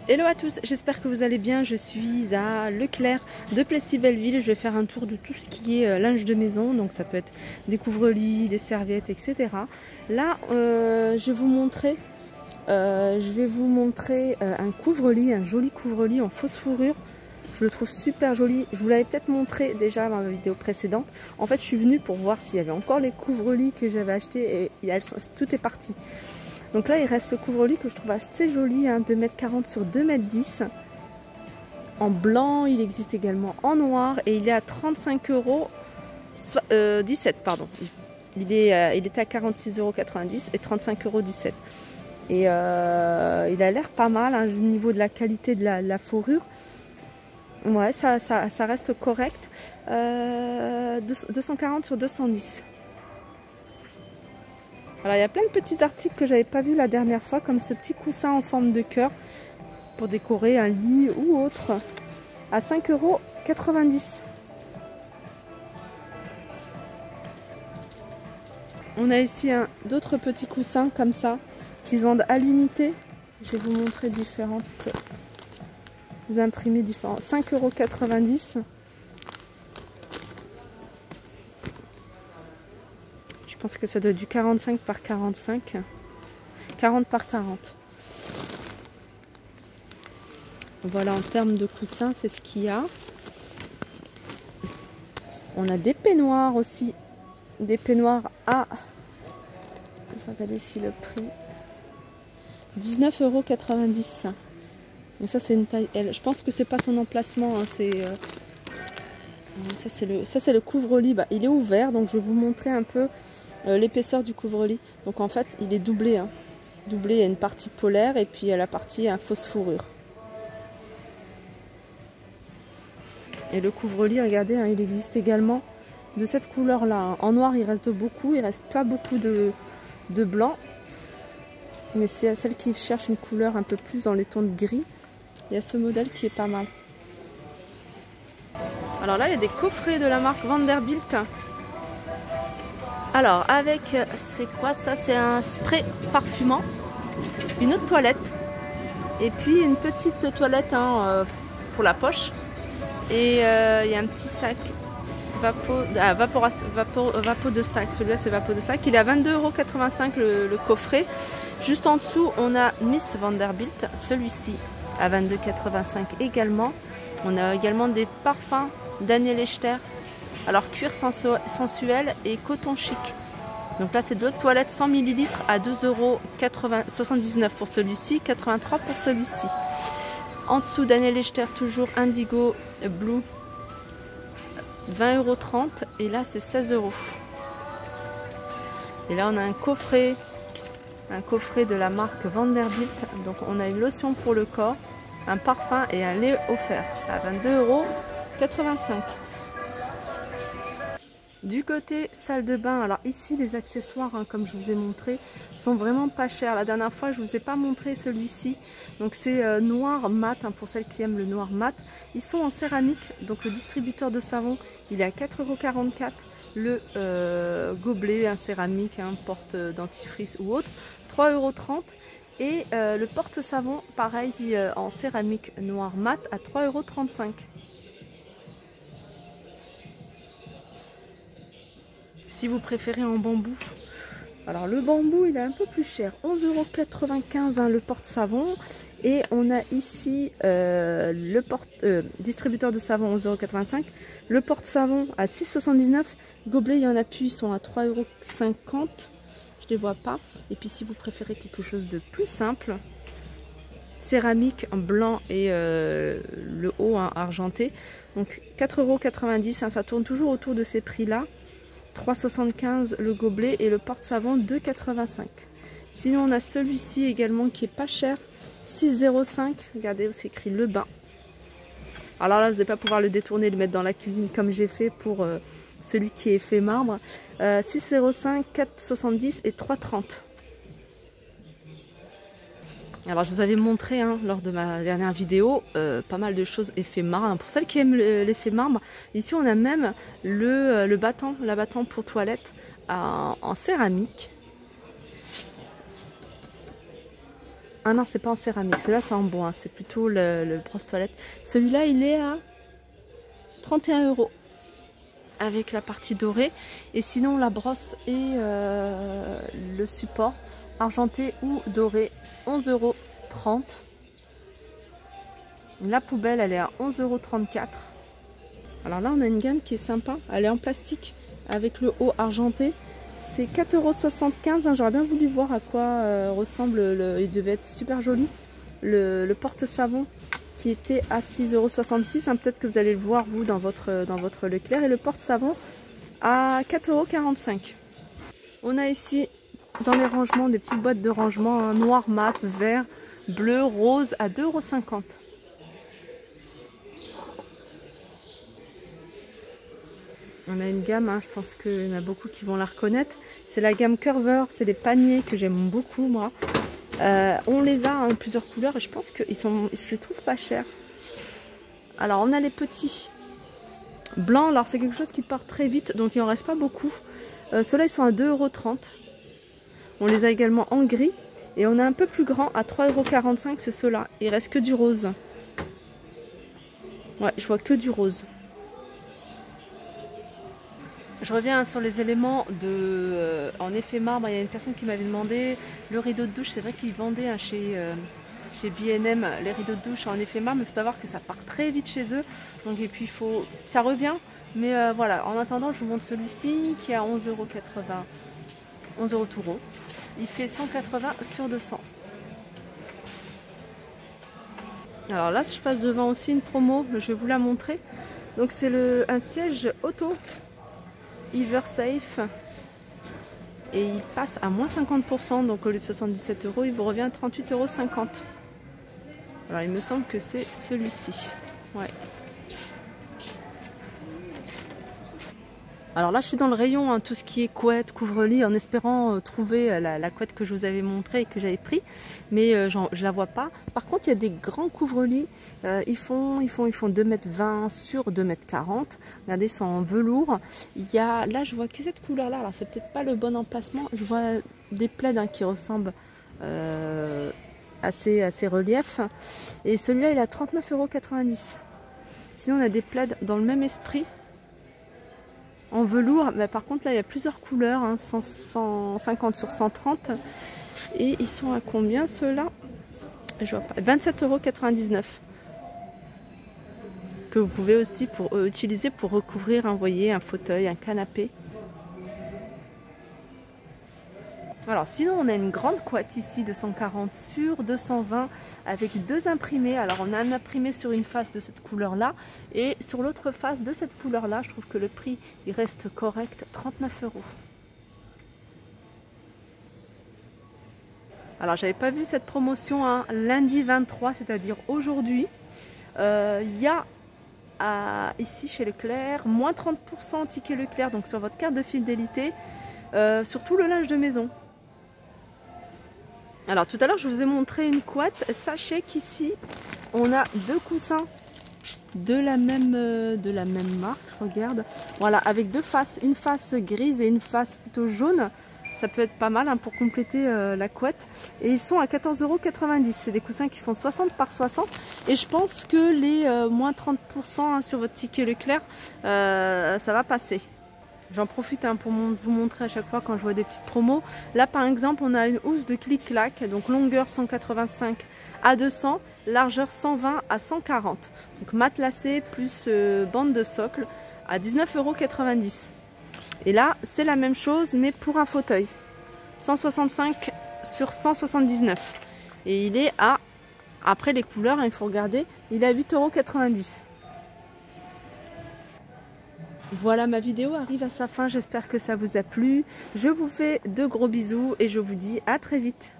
Hello à tous, j'espère que vous allez bien. Je suis à Leclerc de Plessis-Belleville. Je vais faire un tour de tout ce qui est linge de maison. Donc ça peut être des couvre-lits, des serviettes, etc. Là, je vais vous montrer, un couvre-lit, un joli couvre-lit en fausse fourrure. Je le trouve super joli. Je vous l'avais peut-être montré déjà dans ma vidéo précédente. En fait, je suis venue pour voir s'il y avait encore les couvre-lits que j'avais achetés et tout est parti. Donc là, il reste ce couvre-lit que je trouve assez joli, hein, 2,40 m sur 2,10 m. En blanc, il existe également en noir et il est à 35,17 €, pardon. Il était à 46,90 € et 35,17 €. Et il a l'air pas mal, hein, au niveau de la qualité de la fourrure. Ouais, ça reste correct. 240 sur 210. Alors il y a plein de petits articles que j'avais pas vu la dernière fois, comme ce petit coussin en forme de cœur pour décorer un lit ou autre, à 5,90 €. On a ici d'autres petits coussins comme ça qui se vendent à l'unité. Je vais vous montrer différentes imprimés différents. 5,90 €. Je pense que ça doit être du 45 par 45. 40 par 40. Voilà, en termes de coussins, c'est ce qu'il y a. On a des peignoirs aussi. Des peignoirs à... Je vais regarder si le prix... 19,90 €. Et ça, c'est une taille L. Je pense que c'est pas son emplacement. Hein, ça, c'est le couvre-lit. Bah, il est ouvert, donc je vais vous montrer un peu l'épaisseur du couvre-lit. Donc en fait, il est doublé. Hein. Doublé, il y a une partie polaire et puis il y a la partie fausse fourrure. Et le couvre-lit, regardez, hein, il existe également de cette couleur-là. Hein. En noir, il reste beaucoup. Il reste pas beaucoup de blanc. Mais c'est à celle qui cherche une couleur un peu plus dans les tons de gris. Il y a ce modèle qui est pas mal. Alors là, il y a des coffrets de la marque Vanderbilt. Alors, avec, c'est quoi ça? C'est un spray parfumant, une autre toilette, et puis une petite toilette, hein, pour la poche. Et il y a un petit sac vapeau de sac. Celui-là, c'est vapeau de sac. Il est à 22,85 € le coffret. Juste en dessous, on a Miss Vanderbilt, celui-ci à 22,85 € également. On a également des parfums Daniel Echter. Alors cuir sensuel et coton chic. Donc là c'est de l'eau de toilette 100 ml à 2,79 € pour celui-ci, 83 € pour celui-ci. En dessous Daniel Echter toujours indigo blue, 20,30 € et là c'est 16 €. Et là on a un coffret de la marque Vanderbilt. Donc on a une lotion pour le corps, un parfum et un lait offert à 22,85 €. Du côté salle de bain, alors ici les accessoires, hein, comme je vous ai montré, sont vraiment pas chers. La dernière fois je vous ai pas montré celui-ci, donc c'est noir mat, hein, pour celles qui aiment le noir mat. Ils sont en céramique, donc le distributeur de savon il est à 4,44 €. Le gobelet, un céramique, hein, porte dentifrice ou autre, 3,30 €. Et le porte-savon pareil, en céramique noir mat à 3,35 €. Si vous préférez en bambou, alors le bambou il est un peu plus cher, 11,95 €, hein, le porte-savon. Et on a ici le distributeur de savon 11,85 €, le porte-savon à 6,79 €. Gobelets, il y en a plus, ils sont à 3,50 €. Je les vois pas. Et puis si vous préférez quelque chose de plus simple, céramique en blanc et le haut, hein, argenté, donc 4,90 €, hein, ça tourne toujours autour de ces prix là. 3,75 € le gobelet et le porte-savon 2,85 €. Sinon on a celui-ci également qui est pas cher, 6,05 €. Regardez où c'est écrit le bain. Alors là vous n'allez pas pouvoir le détourner, le mettre dans la cuisine comme j'ai fait pour celui qui est fait marbre. 6,05 €, 4,70 € et 3,30 €. Alors je vous avais montré, hein, lors de ma dernière vidéo, pas mal de choses effet marbre. Pour celles qui aiment l'effet marbre, ici on a même la battant pour toilette en céramique Ah non, c'est pas en céramique. Celui-là, c'est en bois. Hein. C'est plutôt le brosse-toilette. Celui-là, il est à 31 € avec la partie dorée. Et sinon, la brosse et le support argenté ou doré, 11,30 €. La poubelle, elle est à 11,34 €. Alors là, on a une gamme qui est sympa. Elle est en plastique avec le haut argenté. C'est 4,75 €. J'aurais bien voulu voir à quoi ressemble. Il devait être super joli. Le porte-savon qui était à 6,66 €. Peut-être que vous allez le voir, vous, dans votre Leclerc. Et le porte-savon à 4,45 €. On a ici, dans les rangements, des petites boîtes de rangement. Hein, noir, mat, vert, bleu, rose à 2,50 €. On a une gamme, hein, je pense qu'il y en a beaucoup qui vont la reconnaître. C'est la gamme Curver, c'est des paniers que j'aime beaucoup moi. On les a en plusieurs couleurs et je pense qu'ils sont, je les trouve pas chers. Alors on a les petits blancs, alors c'est quelque chose qui part très vite, donc il en reste pas beaucoup. Ceux-là ils sont à 2,30 €. On les a également en gris et on a un peu plus grand à 3,45 €, c'est ceux-là. Il reste que du rose. Ouais, je vois que du rose. Je reviens sur les éléments en effet marbre. Il y a une personne qui m'avait demandé le rideau de douche. C'est vrai qu'ils vendaient hein, chez B&M les rideaux de douche en effet marbre. Mais il faut savoir que ça part très vite chez eux. Donc, et puis ça revient. Mais voilà, en attendant, je vous montre celui-ci qui est à 11,80 €. 11 € tout rond. Il fait 180 sur 200. Alors là, si je passe devant aussi une promo, je vais vous la montrer. Donc c'est un siège auto. Eversafe et il passe à moins 50%, donc au lieu de 77 €, il vous revient à 38,50 €. Alors il me semble que c'est celui-ci. Ouais. Alors là je suis dans le rayon, hein, tout ce qui est couette, couvre-lit, en espérant trouver la couette que je vous avais montrée et que j'avais pris, mais je la vois pas. Par contre il y a des grands couvre-lits, ils font 2,20 m sur 2,40 m. Regardez, ils sont en velours. Là je vois que cette couleur là, alors c'est peut-être pas le bon emplacement. Je vois des plaids hein, qui ressemblent assez relief. Et celui-là il est à 39,90 €. Sinon on a des plaids dans le même esprit. En velours, mais par contre là il y a plusieurs couleurs, hein, 150 sur 130. Et ils sont à combien ceux-là? Je vois pas. 27,99 €. Que vous pouvez aussi utiliser pour recouvrir, vous voyez, un fauteuil, un canapé. Alors sinon on a une grande couette ici de 140 sur 220 avec deux imprimés. Alors on a un imprimé sur une face de cette couleur là et sur l'autre face de cette couleur là. Je trouve que le prix il reste correct, 39 €. Alors j'avais pas vu cette promotion hein, lundi 23, c'est-à-dire aujourd'hui. Il y a ici chez Leclerc moins 30% ticket Leclerc, donc sur votre carte de fidélité sur tout le linge de maison. Alors tout à l'heure je vous ai montré une couette. Sachez qu'ici on a deux coussins de la même marque, je regarde. Voilà, avec deux faces, une face grise et une face plutôt jaune. Ça peut être pas mal hein, pour compléter la couette. Et ils sont à 14,90 €. C'est des coussins qui font 60 par 60. Et je pense que les moins 30% hein, sur votre ticket Leclerc, ça va passer. J'en profite hein, pour vous montrer à chaque fois quand je vois des petites promos. Là par exemple on a une housse de clic-clac, donc longueur 185 à 200, largeur 120 à 140. Donc matelassé plus bande de socle à 19,90 €. Et là c'est la même chose mais pour un fauteuil. 165 sur 179. Et il est à, après les couleurs, hein, il faut regarder, il est à 8,90 €. Voilà, ma vidéo arrive à sa fin, j'espère que ça vous a plu. Je vous fais de gros bisous et je vous dis à très vite.